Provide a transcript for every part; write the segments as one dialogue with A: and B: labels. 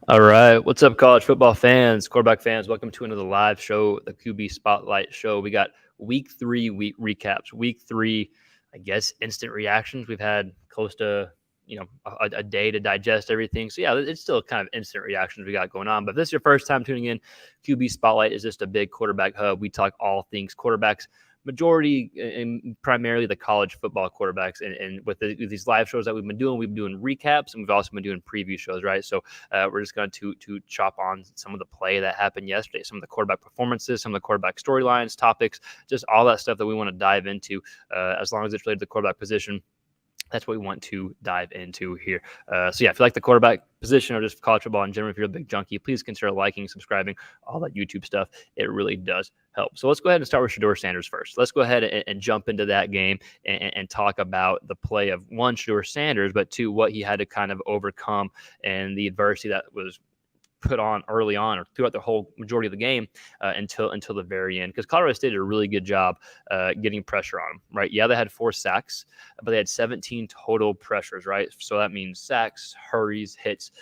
A: All right. What's up, college football fans, quarterback fans? Welcome to another live show, the QB Spotlight Show. We got week 3 recaps. Week 3, I guess, instant reactions. We've had close to, a day to digest everything. So, yeah, it's still kind of instant reactions we got going on. But if this is your first time tuning in, QB Spotlight is just a big quarterback hub. We talk all things quarterbacks, majority and primarily the college football quarterbacks. And with these live shows that we've been doing recaps, and we've also been doing preview shows, right? So we're just going to chop on some of the play that happened yesterday, some of the quarterback performances, some of the quarterback storylines, topics, just all that stuff that we want to dive into, as long as it's related to the quarterback position. That's what we want to dive into here. So yeah, if you like the quarterback position or just college football in general, if you're a big junkie, please consider liking, subscribing, all that YouTube stuff. It really does help. So let's go ahead and start with Shedeur Sanders first. Let's go ahead and jump into that game and talk about the play of one, Shedeur Sanders, but two, what he had to kind of overcome and the adversity that was put on early on or throughout the whole majority of the game until the very end, because Colorado State did a really good job getting pressure on them, right? Yeah, they had 4 sacks, but they had 17 total pressures, right? So that means sacks, hurries, hits.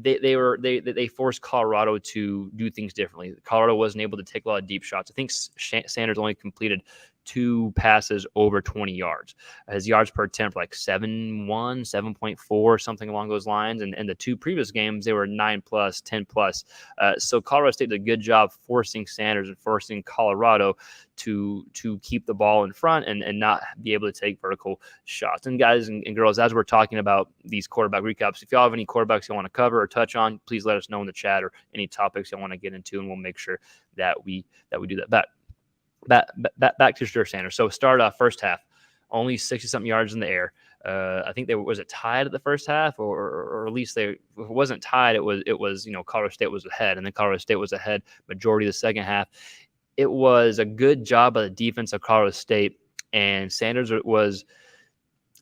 A: They forced Colorado to do things differently. Colorado wasn't able to take a lot of deep shots. I think Sanders only completed 2 passes over 20 yards. His yards per attempt like 7.1, 7.4, something along those lines. And the 2 previous games, they were 9 plus, 10 plus. So Colorado State did a good job forcing Sanders and forcing Colorado to keep the ball in front and not be able to take vertical shots. And guys and girls, as we're talking about these quarterback recaps, if y'all have any quarterbacks you want to cover or touch on, please let us know in the chat, or any topics you want to get into, and we'll make sure that we do that. Back to Shedeur Sanders. So start off first half, only 60-something yards in the air. I think was it tied at the first half, or at least if it wasn't tied, it was Colorado State was ahead, and then Colorado State was ahead majority of the second half. It was a good job by the defense of Colorado State, and Sanders was.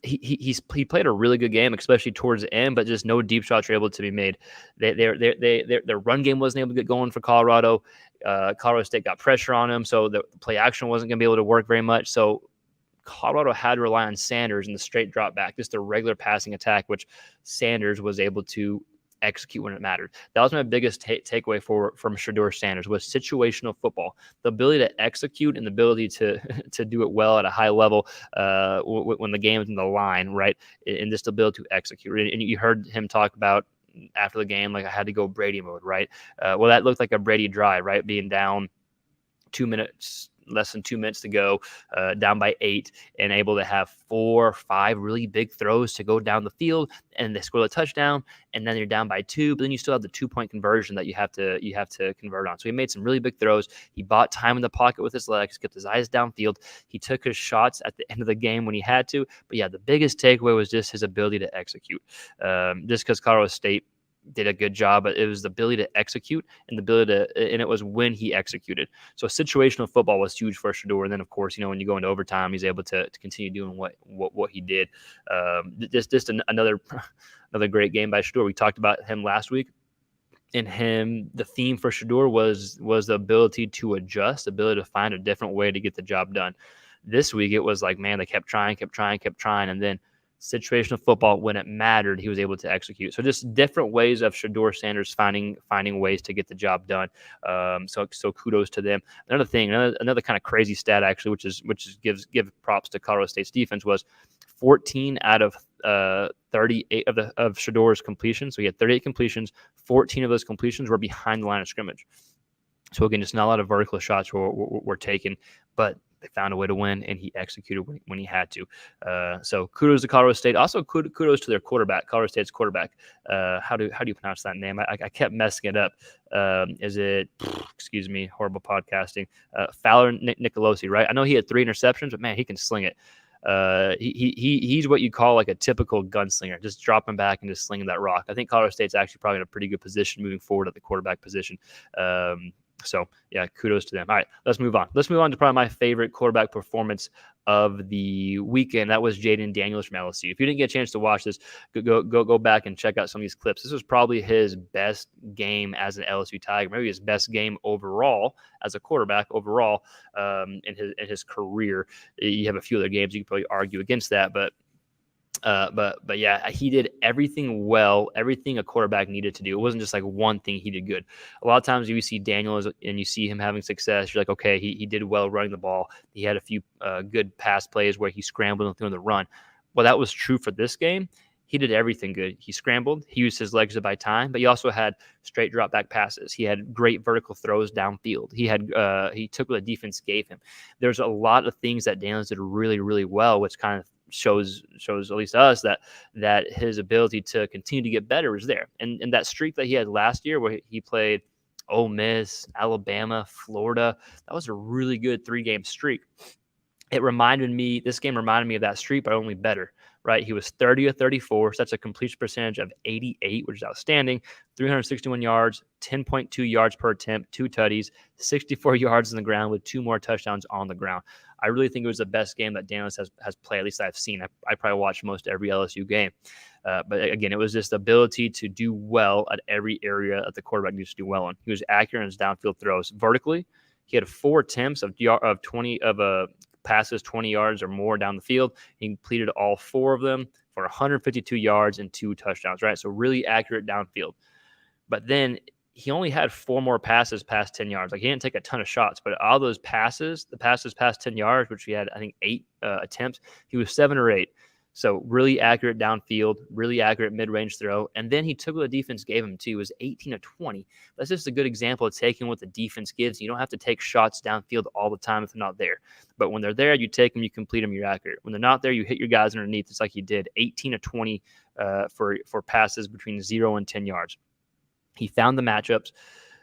A: He played a really good game, especially towards the end, but just no deep shots were able to be made. Their run game wasn't able to get going for Colorado. Colorado State got pressure on him, so the play action wasn't going to be able to work very much. So Colorado had to rely on Sanders in the straight drop back, just a regular passing attack, which Sanders was able to execute when it mattered. That was my biggest takeaway from Shedeur Sanders, was situational football, the ability to execute and the ability to do it well at a high level when the game is in the line, right? And just the ability to execute. And you heard him talk about after the game, like, I had to go Brady mode, right? Well, that looked like a Brady drive, right? Being down 2 minutes, less than 2 minutes to go, down by 8, and able to have 4 or 5 really big throws to go down the field, and they score the touchdown, and then you're down by 2, but then you still have the 2-point conversion that you have to convert on. So he made some really big throws. He bought time in the pocket with his legs, kept his eyes downfield. He took his shots at the end of the game when he had to. But yeah, the biggest takeaway was just his ability to execute. Just because Colorado State did a good job, but it was the ability to execute and and it was when he executed. So situational football was huge for Shedeur. And then, of course, when you go into overtime, he's able to continue doing what he did. Just another great game by Shedeur. We talked about him last week. And the theme for Shedeur was the ability to adjust, ability to find a different way to get the job done. This week, it was like, man, they kept trying. And then situational football, when it mattered, he was able to execute. So just different ways of Shedeur Sanders finding ways to get the job done. So kudos to them. Another thing, another kind of crazy stat, actually, which give props to Colorado State's defense, was 14 out of 38 of Shedeur's completions. So he had 38 completions. 14 of those completions were behind the line of scrimmage. So again, just not a lot of vertical shots were taken, but they found a way to win, and he executed when he had to. So kudos to Colorado State. Also, kudos to their quarterback, Colorado State's quarterback. How do you pronounce that name? I kept messing it up. Is it? Excuse me, horrible podcasting. Fowler Nicolosi, right? I know he had 3 interceptions, but man, he can sling it. He's what you call like a typical gunslinger, just dropping back and just slinging that rock. I think Colorado State's actually probably in a pretty good position moving forward at the quarterback position. So, yeah, kudos to them. All right, let's move on. Let's move on to probably my favorite quarterback performance of the weekend. That was Jayden Daniels from LSU. If you didn't get a chance to watch this, go back and check out some of these clips. This was probably his best game as an LSU Tiger, maybe his best game overall as a quarterback overall in his career. You have a few other games you could probably argue against that, but But yeah, he did everything well, everything a quarterback needed to do. It wasn't just like one thing he did good. A lot of times you see Daniels and you see him having success. You're like, okay, he did well running the ball. He had a few good pass plays where he scrambled and threw the run. Well, that was true for this game. He did everything good. He scrambled. He used his legs to buy time, but he also had straight drop back passes. He had great vertical throws downfield. He took what the defense gave him. There's a lot of things that Daniels did really, really well, which kind of shows at least us that his ability to continue to get better is there. And that streak that he had last year where he played Ole Miss, Alabama, Florida, that was a really good 3-game streak. This game reminded me of that streak, but only better, right? He was 30 of 34. So that's a completion percentage of 88, which is outstanding. 361 yards, 10.2 yards per attempt, 2 tutties, 64 yards on the ground with 2 more touchdowns on the ground. I really think it was the best game that Daniels has played, at least I've seen. I probably watched most every LSU game. But again, it was just the ability to do well at every area that the quarterback needs to do well in. He was accurate in his downfield throws. Vertically, he had 4 attempts of passes 20 yards or more down the field. He completed all 4 of them for 152 yards and 2 touchdowns, right? So really accurate downfield. But then he only had 4 more passes past 10 yards. Like, he didn't take a ton of shots, but all those passes, the passes past 10 yards, which he had, I think, 8 attempts, he was 7 or 8. So really accurate downfield, really accurate mid-range throw. And then he took what the defense gave him too. It was 18 of 20. That's just a good example of taking what the defense gives. You don't have to take shots downfield all the time if they're not there. But when they're there, you take them, you complete them, you're accurate. When they're not there, you hit your guys underneath. It's like he did 18 of 20 for passes between 0 and 10 yards. He found the matchups.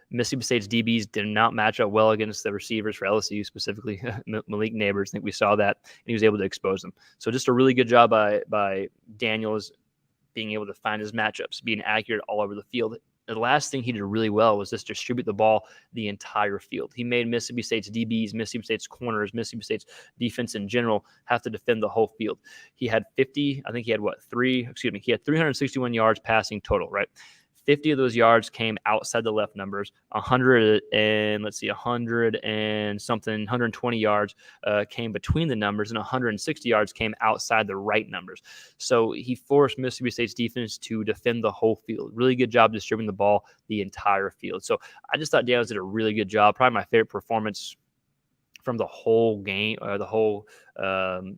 A: Mississippi State's DBs did not match up well against the receivers for LSU, specifically Malik Neighbors. I think we saw that, and he was able to expose them. So just a really good job by Daniels being able to find his matchups, being accurate all over the field. The last thing he did really well was just distribute the ball the entire field. He made Mississippi State's DBs, Mississippi State's corners, Mississippi State's defense in general have to defend the whole field. He had 361 yards passing total, right? 50 of those yards came outside the left numbers. 120 yards came between the numbers, and 160 yards came outside the right numbers. So he forced Mississippi State's defense to defend the whole field. Really good job distributing the ball the entire field. So I just thought Daniels did a really good job. Probably my favorite performance from the whole game, or the whole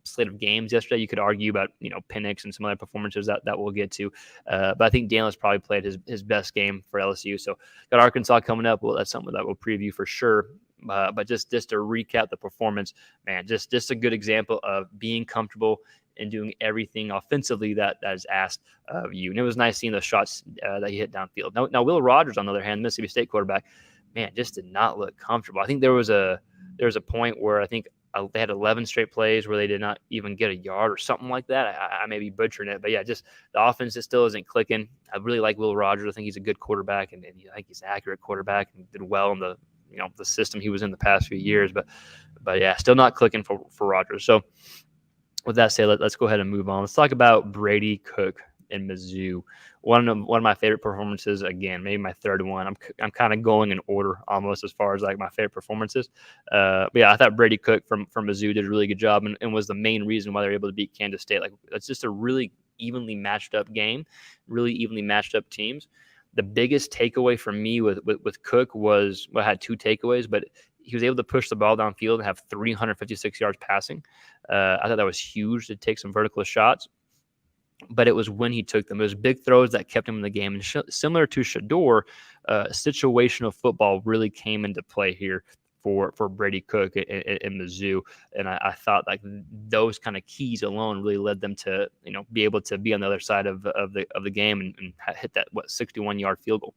A: slate of games yesterday. You could argue about, Penix and some other performances that we'll get to. But I think Daniels probably played his best game for LSU. So got Arkansas coming up. Well, that's something that we'll preview for sure. But just to recap the performance, man, just a good example of being comfortable and doing everything offensively that is asked of you. And it was nice seeing those shots that he hit downfield. Now Will Rogers, on the other hand, Mississippi State quarterback, man, just did not look comfortable. I think there was a point where I think they had 11 straight plays where they did not even get a yard or something like that. I may be butchering it, but yeah, just the offense just still isn't clicking. I really like Will Rogers. I think he's a good quarterback, and I think he's an accurate quarterback and did well in the system he was in the past few years. But yeah, still not clicking for Rogers. So with that said, let's go ahead and move on. Let's talk about Brady Cook in Mizzou. One of my favorite performances, again, maybe my third one. I'm kind of going in order almost as far as like my favorite performances. But yeah, I thought Brady Cook from Mizzou did a really good job and was the main reason why they were able to beat Kansas State. Like, it's just a really evenly matched up game, really evenly matched up teams. The biggest takeaway for me with Cook was, I had 2 takeaways, but he was able to push the ball downfield and have 356 yards passing. I thought that was huge to take some vertical shots. But it was when he took them. It was big throws that kept him in the game. And similar to Shedeur, situational football really came into play here for Brady Cook in Mizzou. And I thought like those kind of keys alone really led them to be able to be on the other side of the game and hit that 61-yard field goal.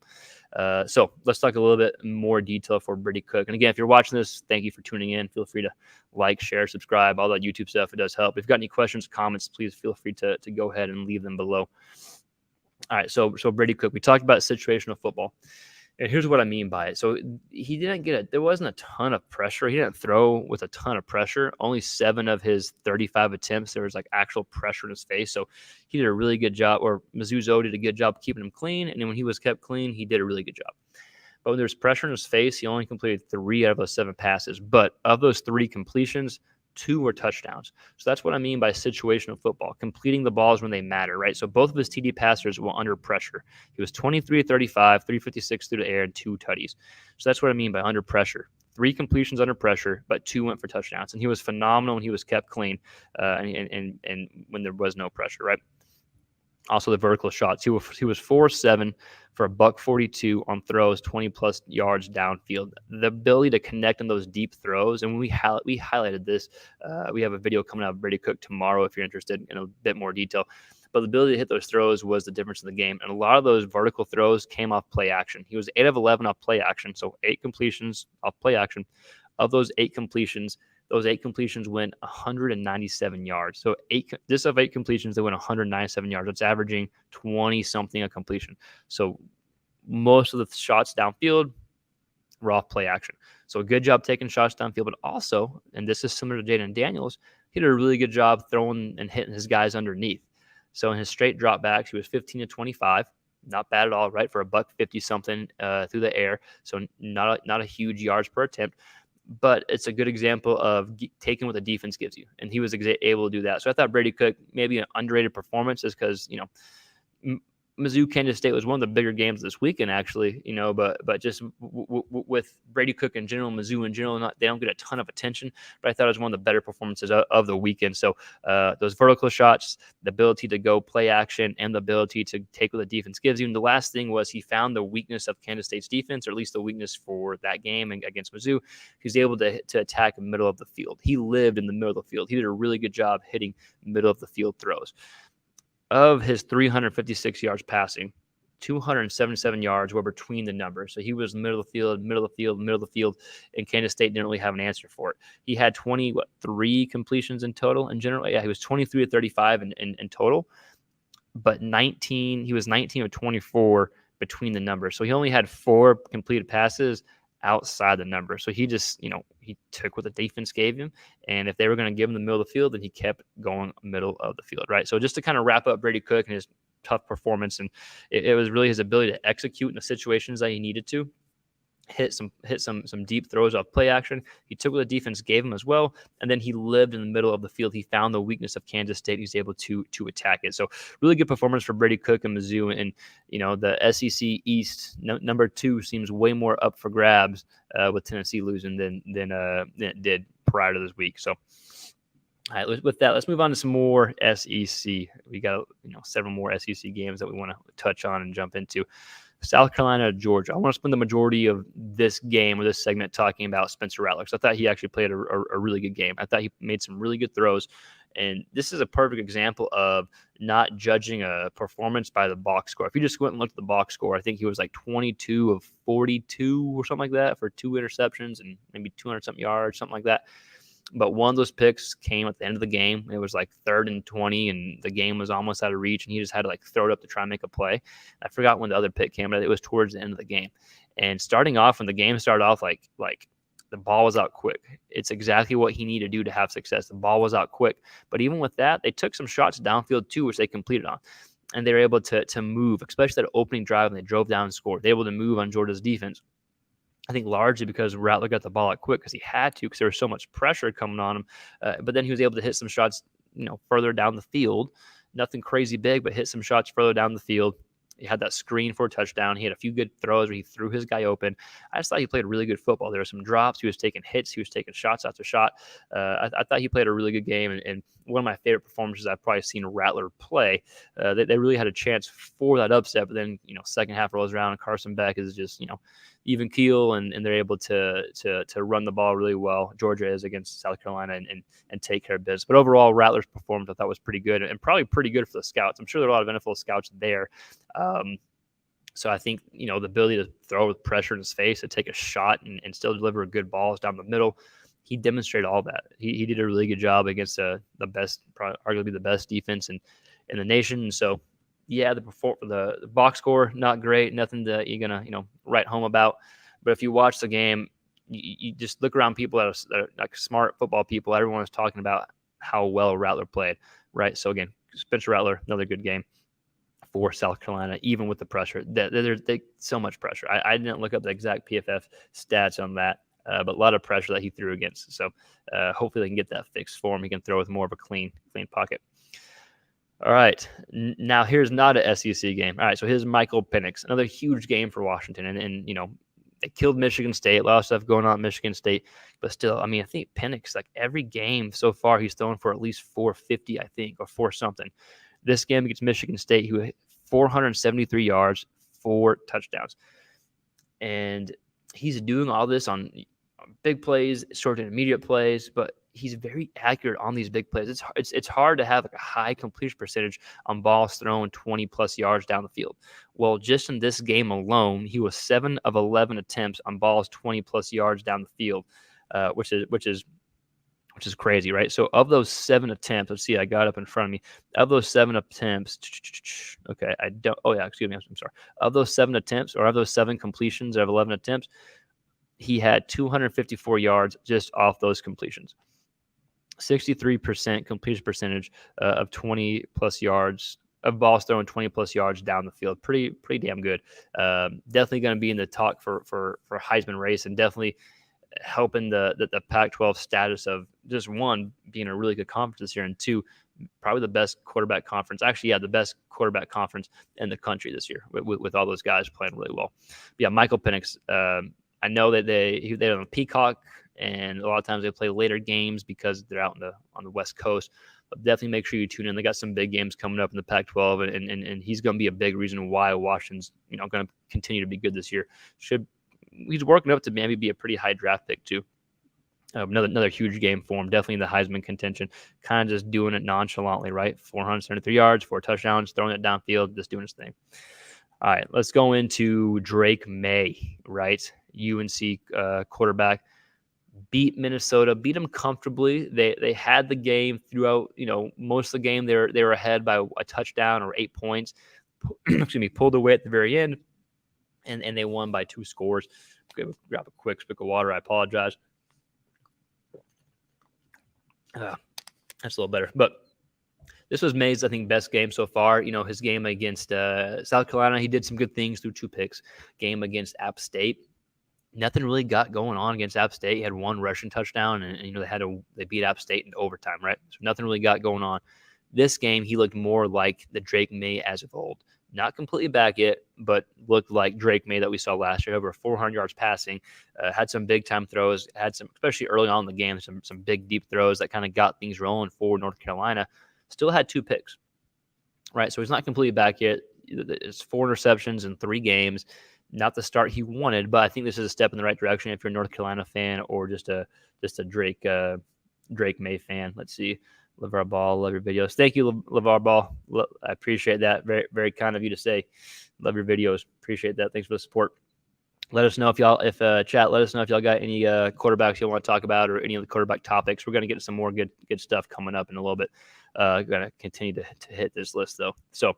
A: So let's talk a little bit more detail for Brady Cook. And again, if you're watching this, thank you for tuning in. Feel free to like, share, subscribe, all that YouTube stuff. It does help. If you've got any questions, comments, please feel free to go ahead and leave them below. All right, so Brady Cook, we talked about situational football. And here's what I mean by it. So he didn't there wasn't a ton of pressure. He didn't throw with a ton of pressure. Only 7 of his 35 attempts, there was like actual pressure in his face. So he did a really good job, or Mizzou did a good job keeping him clean. And then when he was kept clean, he did a really good job. But when there's pressure in his face, he only completed 3 out of those 7 passes. But of those 3 completions, 2 were touchdowns. So that's what I mean by situational football, completing the balls when they matter, right? So both of his TD passers were under pressure. He was 23-35, 356 through the air, and 2 tutties. So that's what I mean by under pressure. 3 completions under pressure, but 2 went for touchdowns. And he was phenomenal when he was kept clean and when there was no pressure, right? Also, the vertical shots. He was 4-7 for $142 on throws, 20-plus yards downfield. The ability to connect on those deep throws, and we highlighted this. We have a video coming out of Brady Cook tomorrow if you're interested in a bit more detail. But the ability to hit those throws was the difference in the game. And a lot of those vertical throws came off play action. He was 8 of 11 off play action, so 8 completions off play action. Of those 8 completions, went 197 yards. So 8 completions, they went 197 yards. That's averaging 20-something a completion. So most of the shots downfield were off play action. So a good job taking shots downfield, but also, and this is similar to Jayden Daniels, he did a really good job throwing and hitting his guys underneath. So in his straight dropbacks, he was 15-25. Not bad at all, right? For $150-something through the air. So not a huge yards per attempt. But it's a good example of taking what the defense gives you. And he was able to do that. So I thought Brady Cook, maybe an underrated performance, is because, Mizzou Kansas State was one of the bigger games this weekend, actually, but just with Brady Cook in general, Mizzou in general, they don't get a ton of attention, but I thought it was one of the better performances of the weekend. So those vertical shots, the ability to go play action, and the ability to take what the defense gives you. And the last thing was he found the weakness of Kansas State's defense, or at least the weakness for that game against Mizzou. He was able to attack the middle of the field. He lived in the middle of the field. He did a really good job hitting middle of the field throws. Of his 356 yards passing, 277 yards were between the numbers. So he was middle of the field, and Kansas State didn't really have an answer for it. He had 3 completions in total in general. Yeah, he was 23-35 in total, but he was 19 of 24 between the numbers. So he only had 4 completed passes outside the number. So he just, he took what the defense gave him. And if they were going to give him the middle of the field, then he kept going middle of the field, right? So just to kind of wrap up Brady Cook and his tough performance, and it was really his ability to execute in the situations that he needed to. Hit some deep throws off play action. He took what the defense gave him as well, and then he lived in the middle of the field. He found the weakness of Kansas State. He's able to attack it. So really good performance for Brady Cook and Mizzou. And the SEC East number 2 seems way more up for grabs with Tennessee losing than it did prior to this week. So. All right, with that, let's move on to some more SEC. We got several more SEC games that we want to touch on and jump into. South Carolina, Georgia. I want to spend the majority of this game or this segment talking about Spencer Rattler, because I thought he actually played a really good game. I thought he made some really good throws. And this is a perfect example of not judging a performance by the box score. If you just went and looked at the box score, I think he was like 22 of 42 or something like that for 2 interceptions and maybe 200-something yards, something like that. But one of those picks came at the end of the game. It was like 3rd and 20, and the game was almost out of reach, and he just had to throw it up to try and make a play. I forgot when the other pick came, but it was towards the end of the game. And starting off, when the game started off, like the ball was out quick. It's exactly what he needed to do to have success. The ball was out quick. But even with that, they took some shots downfield too, which they completed on. And they were able to move, especially that opening drive when they drove down and scored. They were able to move on Georgia's defense. I think largely because Rattler got the ball out quick because he had to, because there was so much pressure coming on him. But then he was able to hit some shots, further down the field. Nothing crazy big, but hit some shots further down the field. He had that screen for a touchdown. He had a few good throws where he threw his guy open. I just thought he played really good football. There were some drops. He was taking hits. He was taking shots after shot. I thought he played a really good game, and one of my favorite performances I've probably seen Rattler play. They really had a chance for that upset, but then second half rolls around and Carson Beck is just even keel, and they're able to run the ball really well. Georgia is against South Carolina and take care of business. But overall, Rattler's performance I thought was pretty good, and probably pretty good for the scouts. I'm sure there are a lot of NFL scouts there. So I think, the ability to throw with pressure in his face, to take a shot and still deliver good balls down the middle, he demonstrated all that. He did a really good job against the best, arguably the best defense in the nation. And so, yeah, the box score, not great, nothing that you're going to, write home about. But if you watch the game, you just look around people that are like smart football people. Everyone is talking about how well Rattler played, right? So, again, Spencer Rattler, another good game for South Carolina, even with the pressure. There's so much pressure. I didn't look up the exact PFF stats on that. but a lot of pressure that he threw against. So hopefully they can get that fixed for him. He can throw with more of a clean pocket. All right. Now here's not a SEC game. All right. So here's Michael Penix, another huge game for Washington. And they killed Michigan State. A lot of stuff going on at Michigan State. But still, I mean, I think Penix, like every game so far, he's thrown for at least 450, I think, or 4 something. This game against Michigan State, he had 473 yards, 4 touchdowns. And he's doing all this on big plays, short and intermediate plays, but he's very accurate on these big plays. It's hard to have like a high completion percentage on balls thrown 20+ yards down the field. Well, just in this game alone, he was 7 of 11 attempts on balls 20+ yards down the field, which is crazy, right? So of those 7 attempts, let's see, I got up in front of me. Of those 7 attempts, okay, I don't. Oh yeah, excuse me, I'm sorry. Of those 7 attempts, or of those 7 completions of 11 attempts, he had 254 yards just off those completions. 63% completion percentage of 20+ yards of balls thrown 20+ yards down the field. Pretty damn good. Definitely going to be in the talk for Heisman race, and definitely helping the Pac-12 status of just, one, being a really good conference this year, and 2, probably the best quarterback conference. Actually, yeah, the best quarterback conference in the country this year with all those guys playing really well. But yeah, Michael Penix. I know that they're on Peacock, and a lot of times they play later games because they're out on the West Coast. But definitely make sure you tune in. They got some big games coming up in the Pac-12, and he's going to be a big reason why Washington's going to continue to be good this year. He's working up to maybe be a pretty high draft pick too. Another huge game for him. Definitely in the Heisman contention. Kind of just doing it nonchalantly, right? 473 yards, 4 touchdowns, throwing it downfield, just doing his thing. All right, let's go into Drake Maye, right? UNC quarterback, beat Minnesota, beat them comfortably. They had the game throughout, most of the game. They were ahead by a touchdown or 8 points. Excuse me, pulled away at the very end, and they won by 2 scores. Grab a quick sip of water. I apologize. That's a little better, but this was Maye's, I think, best game so far. His game against South Carolina, he did some good things through 2 picks. Game against App State, nothing really got going on against App State. He had 1 rushing touchdown, and they beat App State in overtime, right? So nothing really got going on. This game, he looked more like the Drake Maye as of old. Not completely back yet, but looked like Drake Maye that we saw last year. Over 400 yards passing, had some big time throws, had some, especially early on in the game, some big deep throws that kind of got things rolling for North Carolina. Still had 2 picks, right? So he's not completely back yet. It's 4 interceptions in 3 games. Not the start he wanted, but I think this is a step in the right direction if you're a North Carolina fan or just a Drake Maye fan. Let's see. LeVar Ball, love your videos. Thank you, LeVar Ball. I appreciate that. Very, very kind of you to say. Love your videos. Appreciate that. Thanks for the support. Let us know if chat, let us know if y'all got any quarterbacks you want to talk about or any of the quarterback topics. We're going to get some more good stuff coming up in a little bit. Going to continue to hit this list, though. So,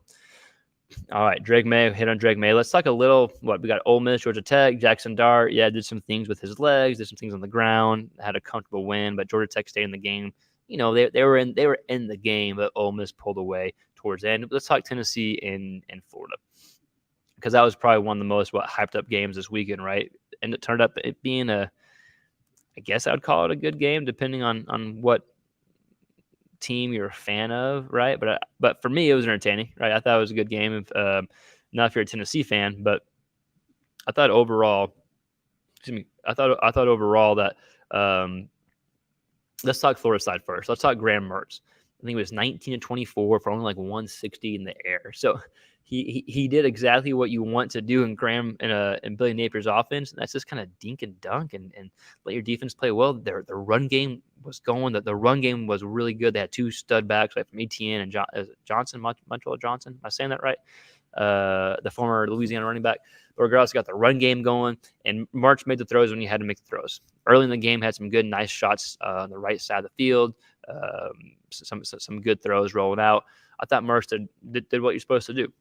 A: all right, Drake Maye, hit on Drake Maye. Let's talk a little, we got Ole Miss, Georgia Tech, Jackson Dart. Yeah, did some things with his legs, did some things on the ground, had a comfortable win, but Georgia Tech stayed in the game. They were in the game, but Ole Miss pulled away towards the end. Let's talk Tennessee and Florida, because that was probably one of the most hyped up games this weekend, right? And it turned up it being I guess I would call it a good game, depending on what team you're a fan of, right? But for me, it was entertaining, right? I thought it was a good game. Not if you're a Tennessee fan, but I thought overall, that. Let's talk Florida side first. Let's talk Graham Mertz. I think it was 19-24 for only like 160 in the air. So he did exactly what you want to do in Billy Napier's offense, and that's just kind of dink and dunk and let your defense play well. Their run game was going. The run game was really good. They had 2 stud backs, right, from ETN and Johnson, Montreal Johnson. Am I saying that right? The former Louisiana running back. But regardless, got the run game going, and March made the throws when you had to make the throws. Early in the game, had some good, nice shots on the right side of the field. Some good throws rolling out. I thought March did what you're supposed to do,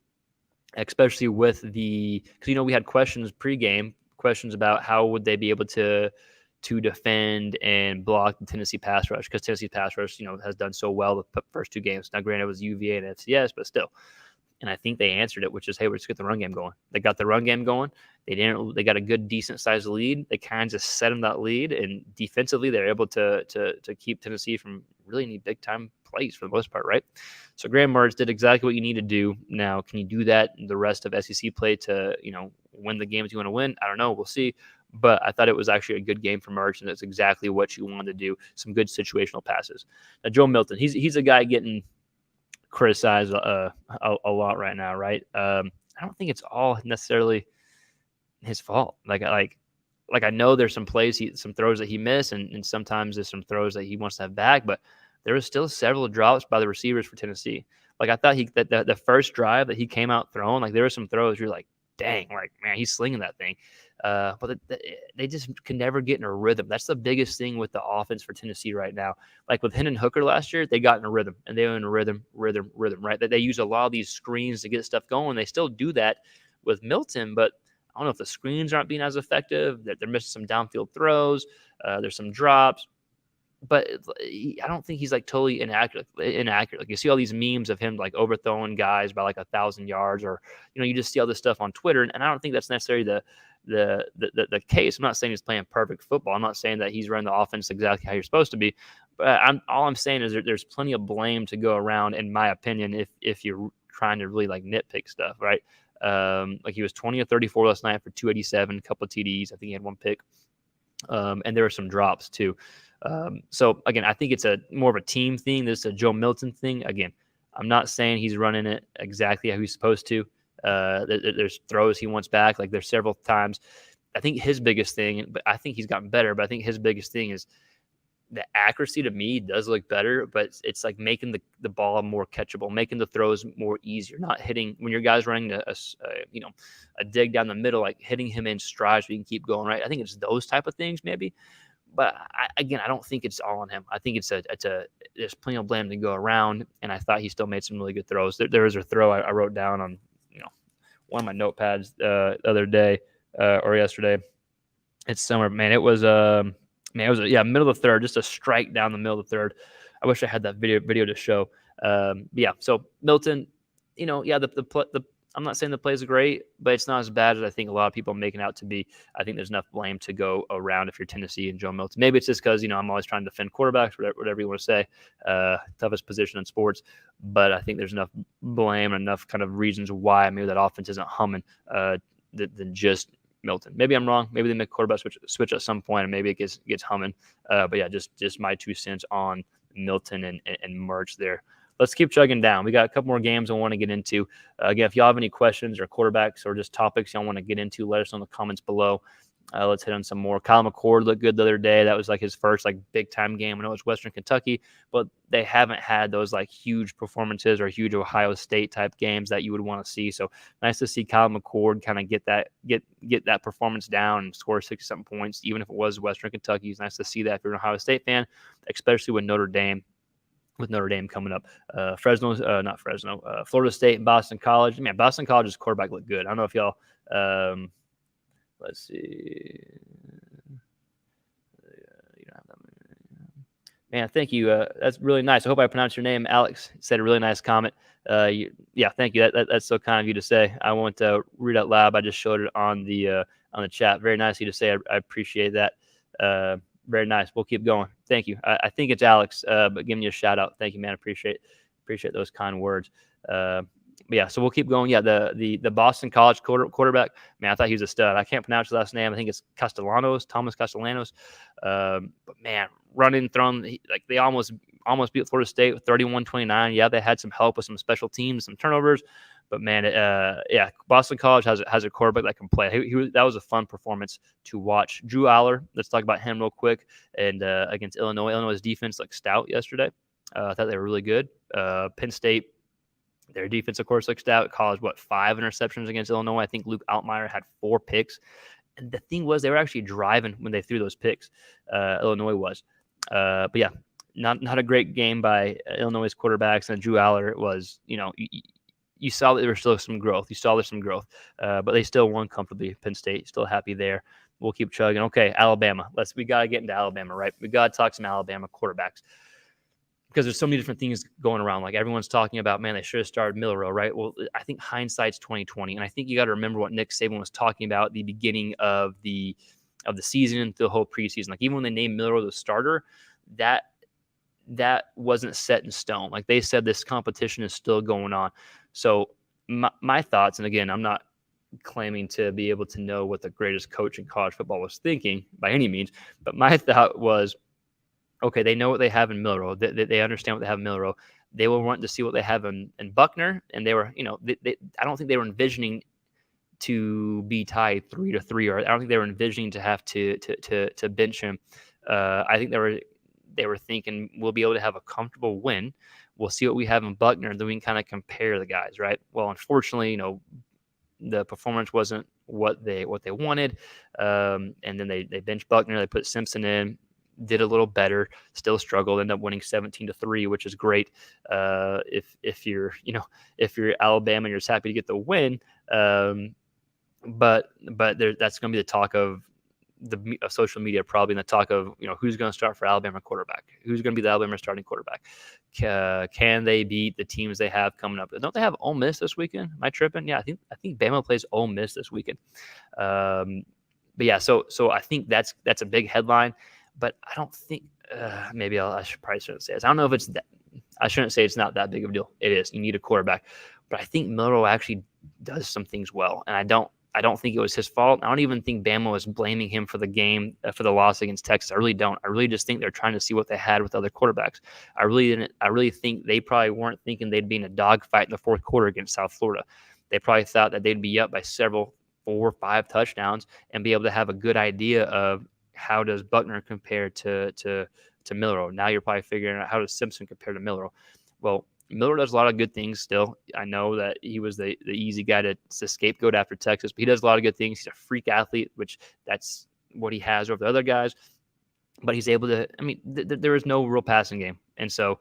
A: especially with because we had questions about how would they be able to defend and block the Tennessee pass rush, because Tennessee pass rush has done so well the first 2 games. Now, granted, it was UVA and FCS, but still. And I think they answered it, which is, hey, we're just get the run game going. They got the run game going. They got a good, decent sized lead. They kind of set them that lead, and defensively, they're able to keep Tennessee from really any big time plays for the most part, right? So Graham Mertz did exactly what you need to do. Now, can you do that in the rest of SEC play to win the games you want to win? I don't know. We'll see. But I thought it was actually a good game for Mertz, and it's exactly what you wanted to do. Some good situational passes. Now, Joe Milton, he's a guy getting criticized a lot right now, right? I don't think it's all necessarily his fault. Like I know there's some plays, some throws that he missed, and sometimes there's some throws that he wants to have back, but there was still several drops by the receivers for Tennessee. Like I thought that the first drive that he came out throwing, like there were some throws you're like, dang, like man, he's slinging that thing. But they just can never get in a rhythm. That's the biggest thing with the offense for Tennessee right now. Like with Hendon Hooker last year, they got in a rhythm, and they were in a rhythm, right? That they use a lot of these screens to get stuff going. They still do that with Milton, but I don't know if the screens aren't being as effective. That they're missing some downfield throws. There's some drops. But I don't think he's like totally inaccurate. Like you see all these memes of him like overthrowing guys by like 1,000 yards, or you just see all this stuff on Twitter, and I don't think that's necessarily the case. I'm not saying he's playing perfect football. I'm not saying that he's running the offense exactly how you're supposed to be. But all I'm saying is there's plenty of blame to go around, in my opinion, if you're trying to really like nitpick stuff, right? Like he was 20 or 34 last night for 287, a couple of TDs. I think he had one pick. And there were some drops too. So again, I think it's more of a team thing. This is a Joe Milton thing. Again, I'm not saying he's running it exactly how he's supposed to. There's throws he wants back. Like there's several times. I think his biggest thing, but I think he's gotten better. But I think his biggest thing is the accuracy to me does look better, but it's like making the ball more catchable, making the throws more easier, not hitting when your guy's running a dig down the middle, like hitting him in stride so he can keep going, right? I think it's those type of things maybe. But I don't think it's all on him. I think there's plenty of blame to go around, and I thought he still made some really good throws. There was a throw I wrote down on one of my notepads the other day or yesterday. It's somewhere, man. It was middle of the third, just a strike down the middle of the third. I wish I had that video to show. So Milton, I'm not saying the play is great, but it's not as bad as I think a lot of people are making out to be. I think there's enough blame to go around if you're Tennessee and Joe Milton. Maybe it's just because, I'm always trying to defend quarterbacks, whatever you want to say, toughest position in sports. But I think there's enough blame and enough kind of reasons why maybe that offense isn't humming than just Milton. Maybe I'm wrong. Maybe they make quarterback switch at some point, and maybe it gets humming. But yeah, just my 2 cents on Milton and Mertz there. Let's keep chugging down. We got a couple more games I want to get into. Again, if y'all have any questions or quarterbacks or just topics y'all want to get into, let us know in the comments below. Let's hit on some more. Kyle McCord looked good the other day. That was like his first like big time game. I know it's Western Kentucky, but they haven't had those like huge performances or huge Ohio State type games that you would want to see. So nice to see Kyle McCord kind of get that performance down and score 60-something points, even if it was Western Kentucky. It's nice to see that if you're an Ohio State fan, especially with Notre Dame coming up. Florida State and Boston College. Man, Boston College's quarterback looked good. I don't know if y'all, let's see. You don't have that many. Man, thank you. That's really nice. I hope I pronounced your name. Alex said a really nice comment. Thank you. That's so kind of you to say. I won't read out loud. I just showed it on the chat. Very nice of you to say. I appreciate that. Very nice. We'll keep going. Thank you. I think it's Alex, but giving you a shout out. Thank you, man. Appreciate those kind words. So we'll keep going. Yeah, the Boston College quarterback, man, I thought he was a stud. I can't pronounce his last name. I think it's Thomas Castellanos. But man, running, throwing, like they almost beat Florida State with 31-29. Yeah, they had some help with some special teams, some turnovers. But man, Boston College has a quarterback that can play. That was a fun performance to watch. Drew Aller, let's talk about him real quick. And against Illinois' defense looked stout yesterday. I thought they were really good. Penn State, their defense, of course, looked stout. College, 5 interceptions against Illinois? I think Luke Altmaier had 4 picks. And the thing was, they were actually driving when they threw those picks. Illinois was. But yeah, not a great game by Illinois' quarterbacks. And Drew Aller was, you saw that there was still some growth. But they still won comfortably. Penn State, still happy there. We'll keep chugging. Okay, Alabama. We got to get into Alabama, right? We got to talk some Alabama quarterbacks. because there's so many different things going around. Like everyone's talking about, man, they should have started Milrow, right? Well, I think hindsight's 2020, and I think you got to remember what Nick Saban was talking about at the beginning of the season and the whole preseason. Like even when they named Milrow the starter, that wasn't set in stone. Like they said, this competition is still going on. So my thoughts, and again, I'm not claiming to be able to know what the greatest coach in college football was thinking by any means, but my thought was, okay, they know what they have in Milrow. They understand what they have in Milrow. They will want to see what they have in Buckner, and they were, I don't think they were envisioning to be tied 3-3, or I don't think they were envisioning to have to bench him. I think they were thinking we'll be able to have a comfortable win. We'll see what we have in Buckner, and then we can kind of compare the guys, right? Well, unfortunately, the performance wasn't what they wanted, and then they benched Buckner. They put Simpson in, did a little better, still struggled, ended up winning 17-3, which is great. If you're Alabama and you're just happy to get the win, but that's going to be the talk of the social media, probably, and the talk of who's going to start for Alabama quarterback, who's going to be the Alabama starting quarterback. Can they beat the teams they have coming up? Don't they have Ole Miss this weekend? Am I tripping? Yeah, I think Bama plays Ole Miss this weekend. But yeah, so I think that's a big headline. But I don't think maybe I should probably shouldn't say this. I don't know if it's that. I shouldn't say it's not that big of a deal. It is. You need a quarterback, but I think Milrow actually does some things well, and I don't think it was his fault. I don't even think Bama was blaming him for the game, for the loss against Texas. I really don't. I really just think they're trying to see what they had with other quarterbacks. I really think they probably weren't thinking they'd be in a dogfight in the fourth quarter against South Florida. They probably thought that they'd be up by 4 or 5 touchdowns and be able to have a good idea of how does Buckner compare to Milrow. Now you're probably figuring out how does Simpson compare to Milrow. Well, Miller does a lot of good things still. I know that he was the easy guy to scapegoat after Texas, but he does a lot of good things. He's a freak athlete, which that's what he has over the other guys. But he's able to, there is no real passing game. And so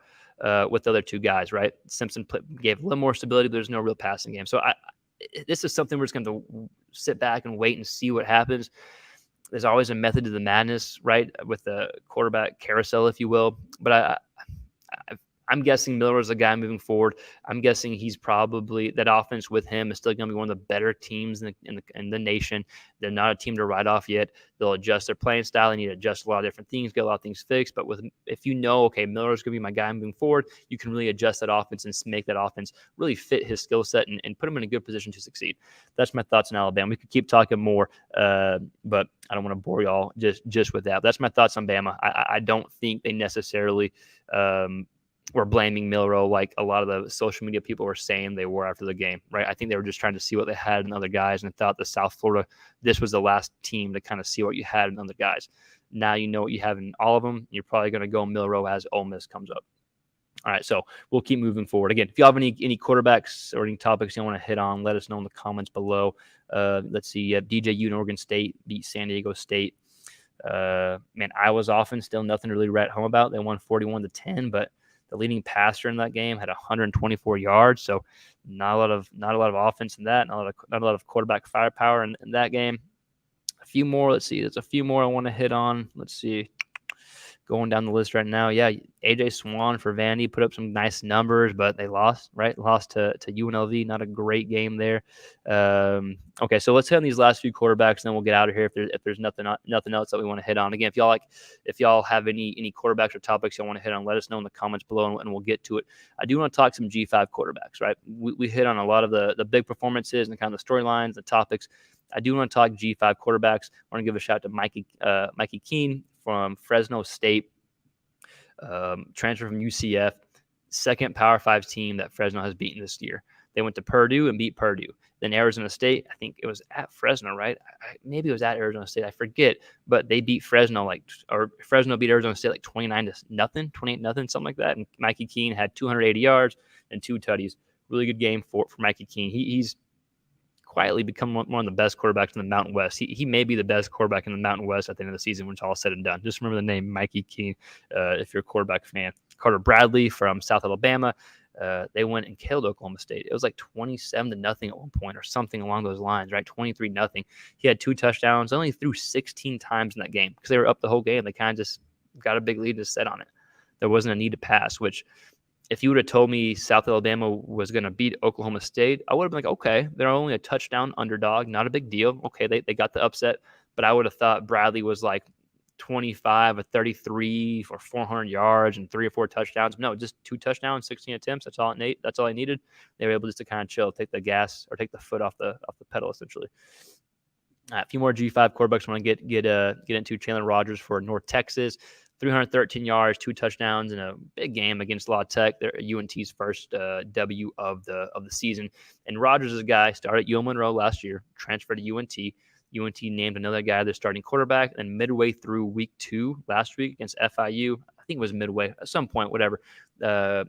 A: with the other two guys, right? Simpson gave a little more stability, but there's no real passing game. So this is something we're just going to sit back and wait and see what happens. There's always a method to the madness, right? With the quarterback carousel, if you will. But I'm guessing Miller is a guy moving forward. I'm guessing he's probably, that offense with him is still going to be one of the better teams in the nation. They're not a team to write off yet. They'll adjust their playing style. They need to adjust a lot of different things, get a lot of things fixed. But if okay, Miller's going to be my guy moving forward, you can really adjust that offense and make that offense really fit his skill set and put him in a good position to succeed. That's my thoughts on Alabama. We could keep talking more, but I don't want to bore y'all just with that. But that's my thoughts on Bama. I don't think they necessarily were blaming Milrow like a lot of the social media people were saying they were after the game, right? I think they were just trying to see what they had in other guys and thought the South Florida, this was the last team to kind of see what you had in other guys. Now you know what you have in all of them. You're probably going to go Milrow as Ole Miss comes up. All right, so we'll keep moving forward. Again, if you have any quarterbacks or any topics you want to hit on, let us know in the comments below. Let's see. DJU and Oregon State beat San Diego State. Iowa's offense still nothing to really write home about. They won 41-10, but the leading passer in that game had 124 yards, so not a lot of offense in that. Not a lot of quarterback firepower in that game. A few more. Let's see. There's a few more I want to hit on. Let's see. Going down the list right now, yeah, AJ Swan for Vandy put up some nice numbers, but they lost, right? Lost to UNLV. Not a great game there. Okay, so let's hit on these last few quarterbacks, and then we'll get out of here if there's nothing else that we want to hit on. Again, if y'all have any quarterbacks or topics you want to hit on, let us know in the comments below, and we'll get to it. I do want to talk some G5 quarterbacks, right? We hit on a lot of the big performances and kind of the storylines, the topics. I do want to talk G5 quarterbacks. I want to give a shout out to Mikey Keene from Fresno State, transfer from UCF, second Power 5 team that Fresno has beaten this year. They went to Purdue and beat Purdue. Then Arizona State, I think it was at Fresno, right? Maybe it was at Arizona State. I forget, but they beat Fresno Fresno beat Arizona State like 29-0, 28-0, something like that. And Mikey Keene had 280 yards and 2 tutties. Really good game for Mikey Keene. He's quietly become one of the best quarterbacks in the Mountain West. He may be the best quarterback in the Mountain West at the end of the season when it's all said and done. Just remember the name Mikey Keene if you're a quarterback fan. Carter Bradley from South Alabama. They went and killed Oklahoma State. It was like 27-0 at one point or something along those lines, right? 23-0. He had 2 touchdowns, only threw 16 times in that game because they were up the whole game. They kind of just got a big lead to set on it. there wasn't a need to pass, which if you would have told me South Alabama was going to beat Oklahoma State, I would have been like, okay, they're only a touchdown underdog. Not a big deal. Okay, they got the upset. But I would have thought Bradley was like 25 or 33 for 400 yards and 3 or 4 touchdowns. No, just 2 touchdowns, 16 attempts. That's all I needed. They were able just to kind of chill, take the gas or take the foot off the pedal, essentially. A few more G5 quarterbacks I want to get into. Chandler Rogers for North Texas. 313 yards, 2 touchdowns in a big game against La Tech. They're UNT's first W of the season. And Rogers is a guy started at UL Monroe last year, transferred to UNT. UNT named another guy their starting quarterback. And midway through week 2 last week against FIU, I think it was midway at some point, whatever. I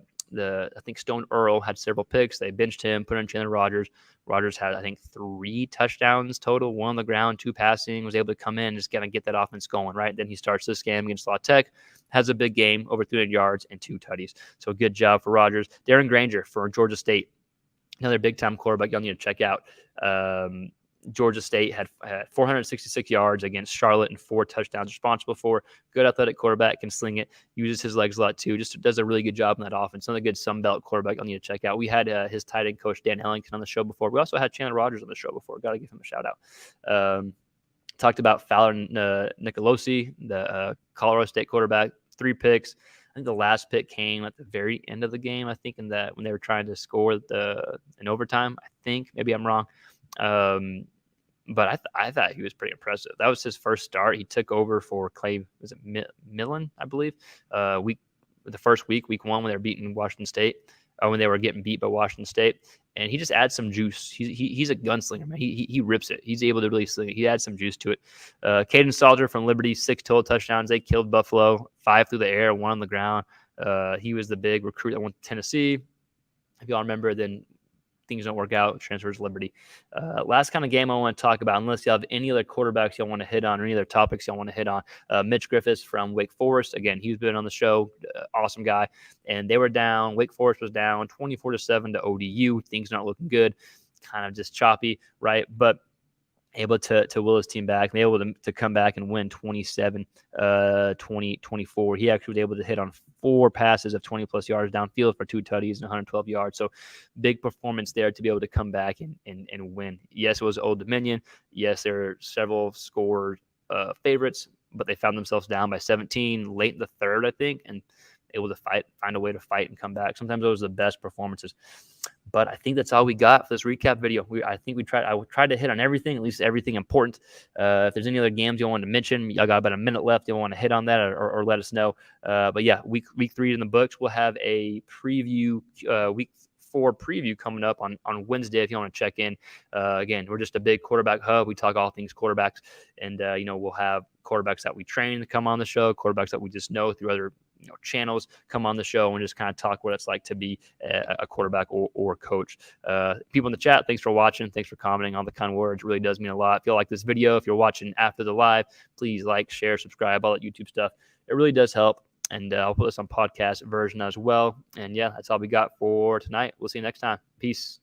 A: think Stone Earl had several picks. They benched him, put in Chandler Rogers. Rogers had, I think, 3 touchdowns total, 1 on the ground, 2 passing, was able to come in and just kind of get that offense going, right? Then he starts this game against La Tech, has a big game, over 300 yards and 2 tutties. So good job for Rogers. Darren Granger for Georgia State, another big-time quarterback y'all need to check out. Georgia State had 466 yards against Charlotte and 4 touchdowns responsible for. Good athletic quarterback, can sling it, uses his legs a lot too, just does a really good job in that offense. Another good Sun Belt quarterback I'll need to check out. We had his tight end coach, Dan Ellington, on the show before. We also had Chandler Rogers on the show before. Got to give him a shout out. Talked about Fowler Nicolosi, the Colorado State quarterback, 3 picks. I think the last pick came at the very end of the game, I think, when they were trying to score in overtime. I think. Maybe I'm wrong. But I thought he was pretty impressive. That was his first start. He took over for Clay, was it Millen, I believe, the first week 1, when they were beating Washington State, or when they were getting beat by Washington State. And he just adds some juice. He's a gunslinger, man. He rips it. He's able to really sling it. He adds some juice to it. Caden Salter from Liberty, 6 total touchdowns. They killed Buffalo, 5 through the air, 1 on the ground. He was the big recruit that went to Tennessee. If y'all remember, then things don't work out, transfers Liberty. Last kind of game I want to talk about, unless you have any other quarterbacks y'all want to hit on or any other topics y'all want to hit on. Mitch Griffiths from Wake Forest. Again, he's been on the show. Awesome guy. And they were down. Wake Forest was down 24-7 to ODU. Things not looking good. Kind of just choppy, right? But able to will his team back, and able to come back and win 27-24. He actually was able to hit on 4 passes of 20-plus yards downfield for 2 tutties and 112 yards. So big performance there to be able to come back and win. Yes, it was Old Dominion. Yes, there are several score favorites, but they found themselves down by 17 late in the third, I think, and able to find a way to fight and come back. Sometimes those are the best performances. But I think that's all we got for this recap video. I tried to hit on everything, at least everything important. If there's any other games you want to mention, y'all got about a minute left. You want to hit on that or let us know. But yeah, week 3 in the books. We'll have a preview, week 4 preview coming up on Wednesday if you want to check in. Again, we're just a big quarterback hub. We talk all things quarterbacks, and we'll have quarterbacks that we train to come on the show, quarterbacks that we just know through other channels come on the show and just kind of talk what it's like to be a quarterback or coach. People in the chat, thanks for watching. Thanks for commenting on the kind words. It really does mean a lot. If you like this video, if you're watching after the live, please like, share, subscribe, all that YouTube stuff. It really does help. And I'll put this on podcast version as well. And yeah, that's all we got for tonight. We'll see you next time. Peace.